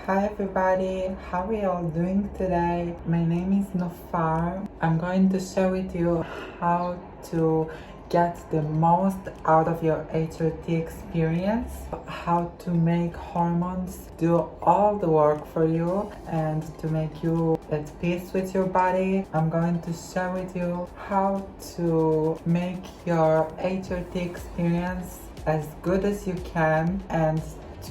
Hi everybody, how are you all doing today? My name is Nofar. I'm going to share with you how to get the most out of your HRT experience, how to make hormones do all the work for you and to make you at peace with your body. I'm going to share with you how to make your HRT experience as good as you can and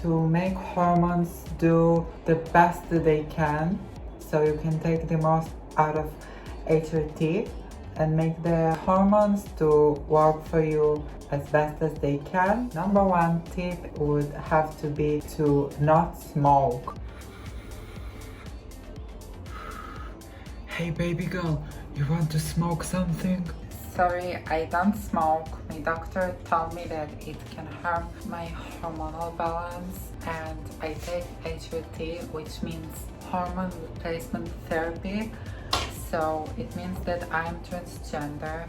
to make hormones do the best that they can so you can take the most out of HRT and make the hormones to work for you as best as they can. Number one tip would have to be to not smoke. Hey baby girl, you want to smoke something? Sorry, I don't smoke. My doctor told me that it can harm my hormonal balance and I take HRT, which means hormone replacement therapy. So it means that I'm transgender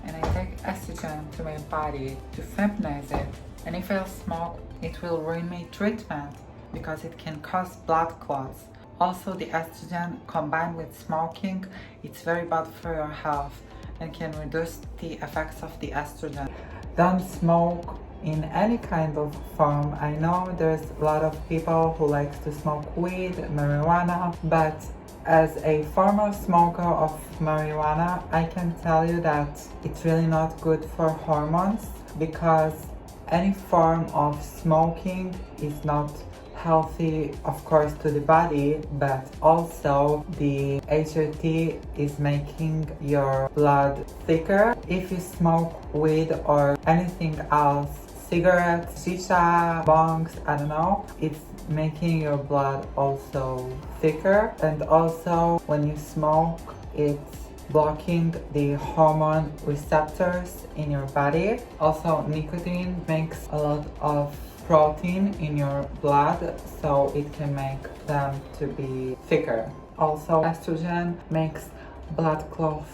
and I take estrogen to my body to feminize it. And if I smoke, it will ruin my treatment because it can cause blood clots. Also, the estrogen combined with smoking, it's very bad for your health and can reduce the effects of the estrogen. Don't smoke in any kind of form. I know there's a lot of people who likes to smoke weed, marijuana, but as a former smoker of marijuana, I can tell you that it's really not good for hormones because any form of smoking is not healthy, of course, to the body, but also the HRT is making your blood thicker. If you smoke weed or anything else, cigarettes, shisha, bongs, I don't know, it's making your blood also thicker. And also when you smoke, it's blocking the hormone receptors in your body. Also, nicotine makes a lot of protein in your blood, so it can make them to be thicker. Also, estrogen makes blood clots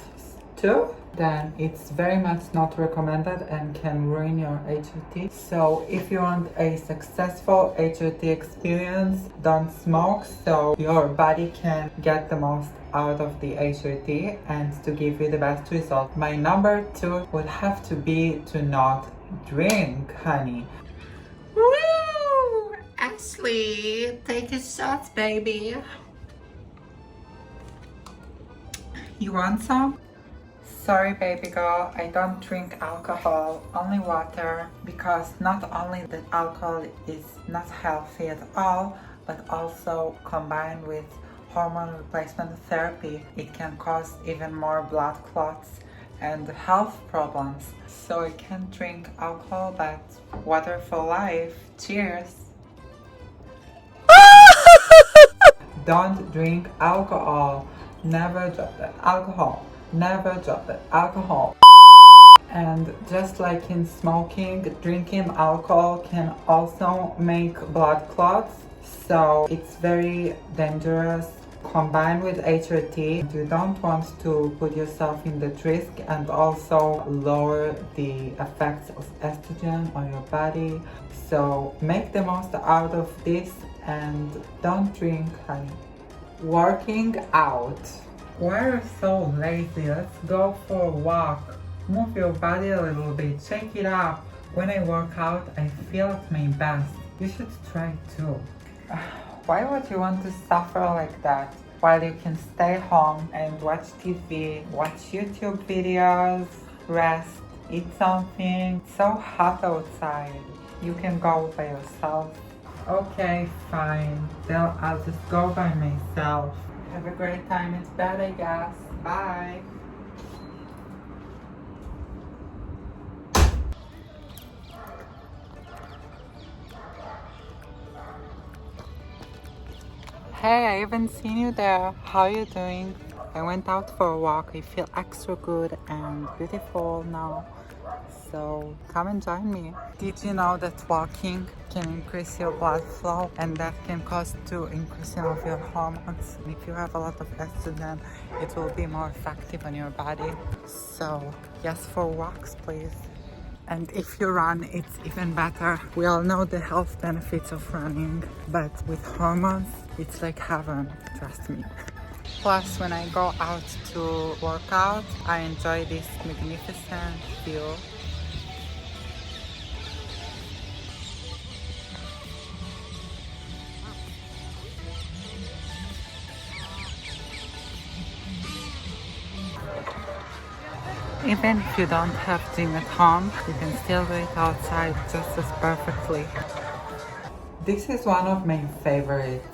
too. Then it's very much not recommended and can ruin your HRT. So if you want a successful HRT experience, don't smoke so your body can get the most out of the HRT and to give you the best result. My number two would have to be to not drink, honey. Woo! Ashley, take a shot, baby. You want some? Sorry, baby girl, I don't drink alcohol, only water, because not only that alcohol is not healthy at all, but also combined with hormone replacement therapy, it can cause even more blood clots and health problems. So I can't drink alcohol, but water for life. Cheers! Don't drink alcohol. Never drop the alcohol. Never drop the alcohol. And just like in smoking, drinking alcohol can also make blood clots. So it's very dangerous. Combined with HRT, you don't want to put yourself in that risk and also lower the effects of estrogen on your body. So make the most out of this and don't drink, honey. Working out. Why are you so lazy? Let's go for a walk. Move your body a little bit, shake it up. When I work out, I feel at my best. You should try too. Why would you want to suffer like that while you can stay home and watch TV, watch YouTube videos, rest, eat something? It's so hot outside. You can go by yourself. Okay, fine. Then I'll just go by myself. Have a great time. It's bad, I guess. Bye. Hey, I haven't seen you there. How are you doing? I went out for a walk. I feel extra good and beautiful now. So come and join me. Did you know that walking can increase your blood flow and that can cause to increasing of your hormones? If you have a lot of estrogen, it will be more effective on your body. So yes, for walks, please. And if you run, it's even better. We all know the health benefits of running, but with hormones, It's like heaven, trust me. Plus, when I go out to work out, I enjoy this magnificent view. Even if you don't have gym at home, you can still do it outside just as perfectly. This is one of my favorites.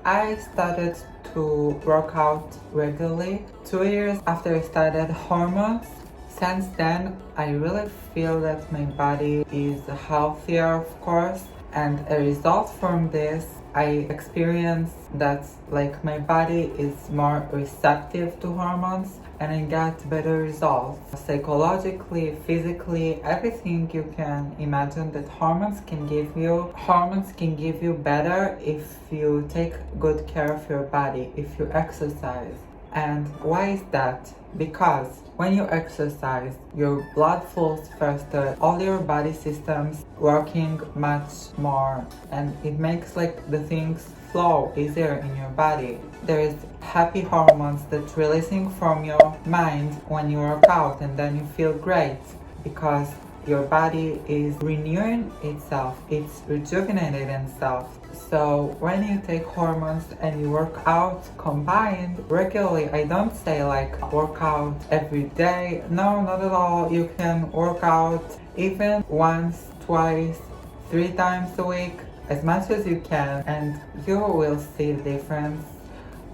I started to work out regularly 2 years after I started hormones. Since then, I really feel that my body is healthier, of course, and a result from this, I experience that like my body is more receptive to hormones and I get better results psychologically, physically, everything you can imagine that hormones can give you. Hormones can give you better if you take good care of your body, if you exercise. And why is that? Because when you exercise, your blood flows faster, all your body systems working much more, and it makes like the things flow easier in your body. There is happy hormones that releasing from your mind when you work out, and then you feel great because your body is renewing itself, it's rejuvenating itself. So when you take hormones and you work out combined regularly, I don't say like work out every day. No, not at all. You can work out even once, twice, 3 times a week, as much as you can, and you will see the difference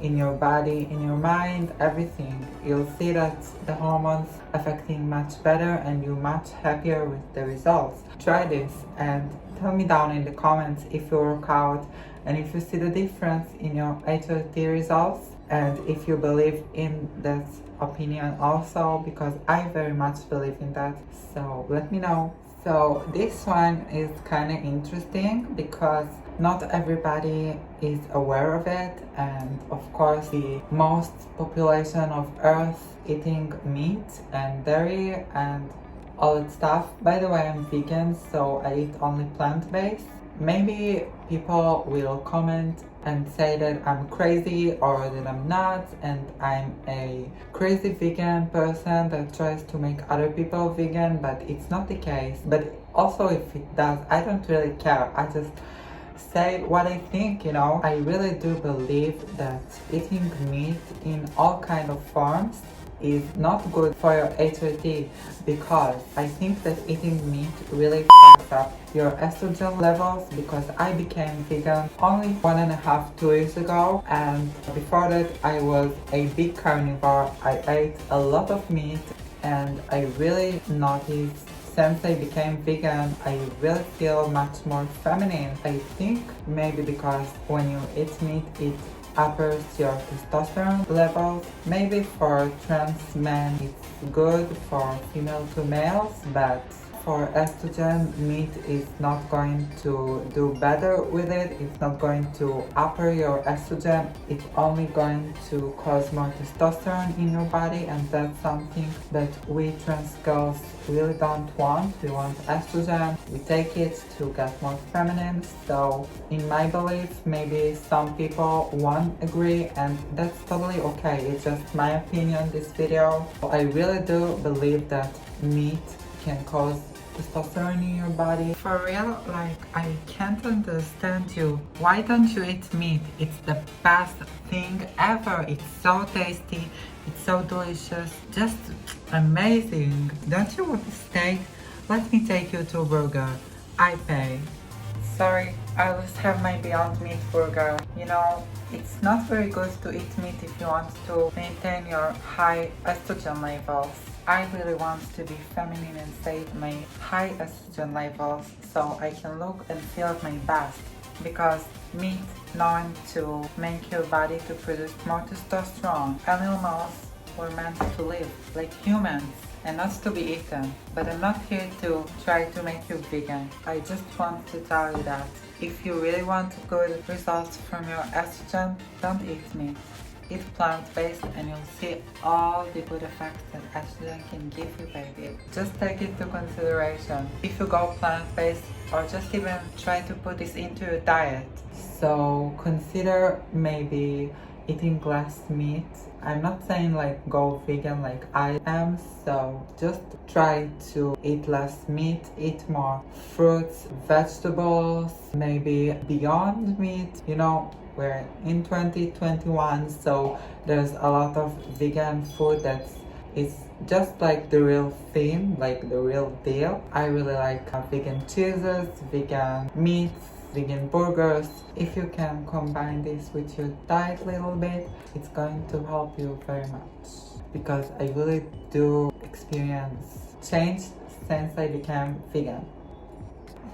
in your body, in your mind, everything. You'll see that the hormones affecting much better and you're much happier with the results. Try this and tell me down in the comments if you work out and if you see the difference in your HRT results and if you believe in that opinion also, because I very much believe in that. So let me know. So this one is kind of interesting because not everybody is aware of it, and of course the most population of Earth eating meat and dairy and all that stuff. By the way, I'm vegan, so I eat only plant-based. Maybe people will comment and say that I'm crazy or that I'm not and I'm a crazy vegan person that tries to make other people vegan, but it's not the case. But also if it does, I don't really care. I just say what I think, you know. I really do believe that eating meat in all kind of forms is not good for your HRT, because I think that eating meat really fucks up your estrogen levels, because I became vegan only 1.5, 2 years ago, and before that I was a big carnivore. I ate a lot of meat and I really noticed since I became vegan, I really feel much more feminine. I think maybe because when you eat meat, it uppers your testosterone levels. Maybe for trans men it's good, for female to males, but for estrogen, meat is not going to do better with it. It's not going to upper your estrogen. It's only going to cause more testosterone in your body, and that's something that we trans girls really don't want. We want estrogen. We take it to get more feminine. So in my belief, maybe some people won't agree, and that's totally okay. It's just my opinion, this video. I really do believe that meat can cause testosterone in your body. For real, like, I can't understand you. Why don't you eat meat? It's the best thing ever. It's so tasty, it's so delicious, just amazing. Don't you want a steak? Let me take you to a burger. I pay. Sorry, I'll just have my Beyond Meat burger. You know, it's not very good to eat meat if you want to maintain your high estrogen levels. I really want to be feminine and save my high estrogen levels so I can look and feel my best, because meat known to make your body to produce more testosterone. Animals were meant to live like humans and not to be eaten. But I'm not here to try to make you vegan. I just want to tell you that if you really want good results from your estrogen, don't eat meat. eat plant-based and you'll see all the good effects that estrogen can give you, baby. Just take it into consideration. If you go plant-based or just even try to put this into your diet. So consider maybe eating less meat. I'm not saying like go vegan like I am, so just try to eat less meat, eat more fruits, vegetables, maybe beyond meat. You know, we're in 2021, so there's a lot of vegan food that's just like the real thing, like the real deal. I really like vegan cheeses, vegan meats, vegan burgers. If you can combine this with your diet a little bit, it's going to help you very much, because I really do experience change since I became vegan.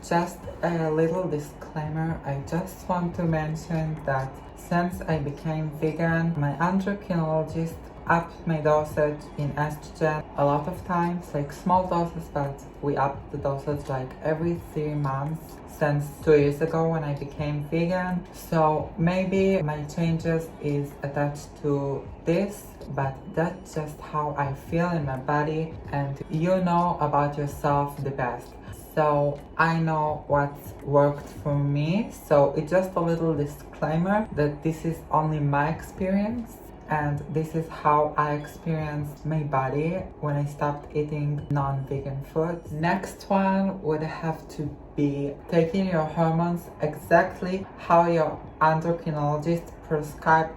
Just a little disclaimer, I just want to mention that since I became vegan, my endocrinologist upped my dosage in estrogen a lot of times, like small doses, but we upped the dosage like every 3 months since 2 years ago when I became vegan. So maybe my changes is attached to this, but that's just how I feel in my body, and you know about yourself the best. So I know what's worked for me, so it's just a little disclaimer that this is only my experience, and this is how I experienced my body when I stopped eating non-vegan food. Next one would have to be taking your hormones exactly how your endocrinologist prescribed.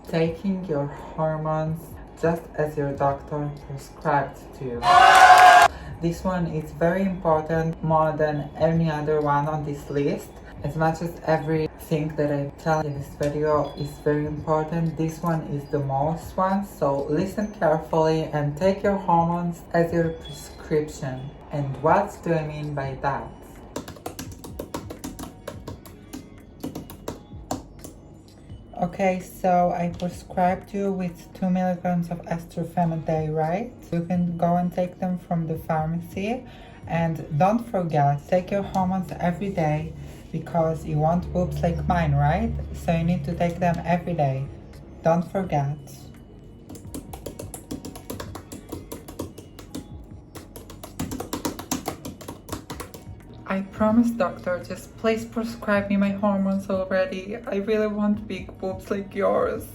Taking your hormones just as your doctor prescribed to you. This one is very important, more than any other one on this list. As much as everything that I tell in this video is very important, this one is the most one. So listen carefully and take your hormones as your prescription. And what do I mean by that? Okay, so I prescribed you with 2 milligrams of estrogen a day, right? You can go and take them from the pharmacy. And don't forget, take your hormones every day, because you want boobs like mine, right? So you need to take them every day. Don't forget. I promise, doctor, just please prescribe me my hormones already. I really want big boobs like yours.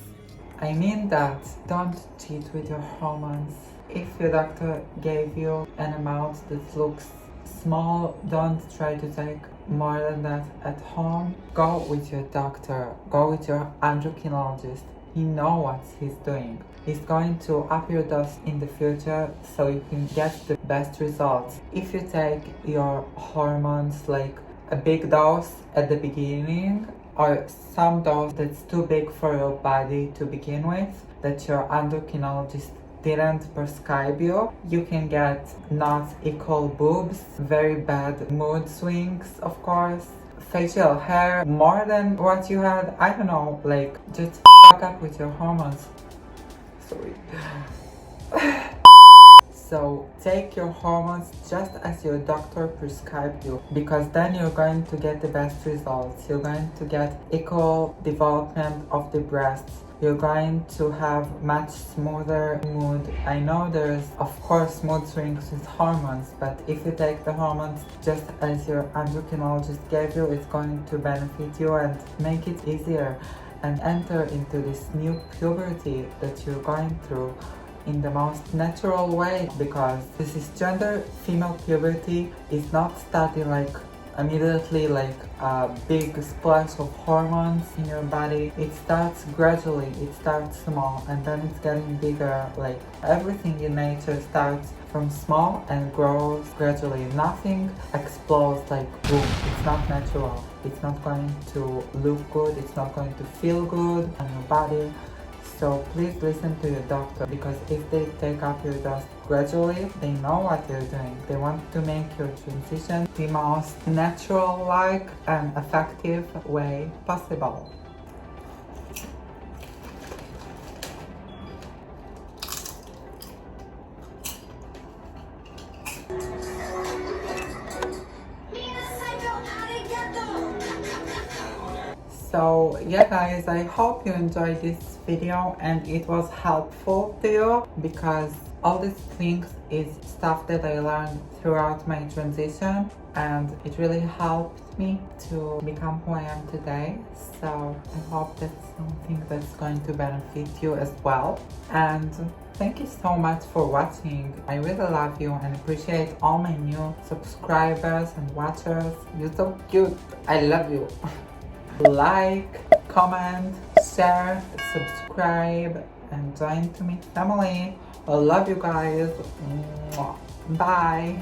I mean that. Don't cheat with your hormones. If your doctor gave you an amount that looks small, don't try to take more than that at home. Go with your doctor. Go with your endocrinologist. He knows what he's doing. He's going to up your dose in the future so you can get the best results. If you take your hormones like a big dose at the beginning, or some dose that's too big for your body to begin with, that your endocrinologist didn't prescribe you, you can get not equal boobs, very bad mood swings, of course, facial hair more than what you had. I don't know, like, just fuck up with your hormones. Sorry. So take your hormones just as your doctor prescribed you, because then you're going to get the best results. You're going to get equal development of the breasts. You're going to have much smoother mood. I know there's of course mood swings with hormones, but if you take the hormones just as your endocrinologist gave you, it's going to benefit you and make it easier and enter into this new puberty that you're going through in the most natural way, because this is gender female puberty is not starting like immediately like a big splash of hormones in your body. It starts gradually, it starts small and then it's getting bigger. Like everything in nature starts from small and grows gradually. Nothing explodes like boom. It's not natural. It's not going to look good. It's not going to feel good on your body. So please listen to your doctor, because if they take up your dose gradually, they know what they're doing. They want to make your transition the most natural-like and effective way possible. So yeah guys, I hope you enjoyed this video and it was helpful to you, because all these things is stuff that I learned throughout my transition, and it really helped me to become who I am today. So I hope that's something that's going to benefit you as well. And thank you so much for watching. I really love you and appreciate all my new subscribers and watchers. You're so cute. I love you. Like, comment, share, subscribe, and join to me family. I love you guys. Bye.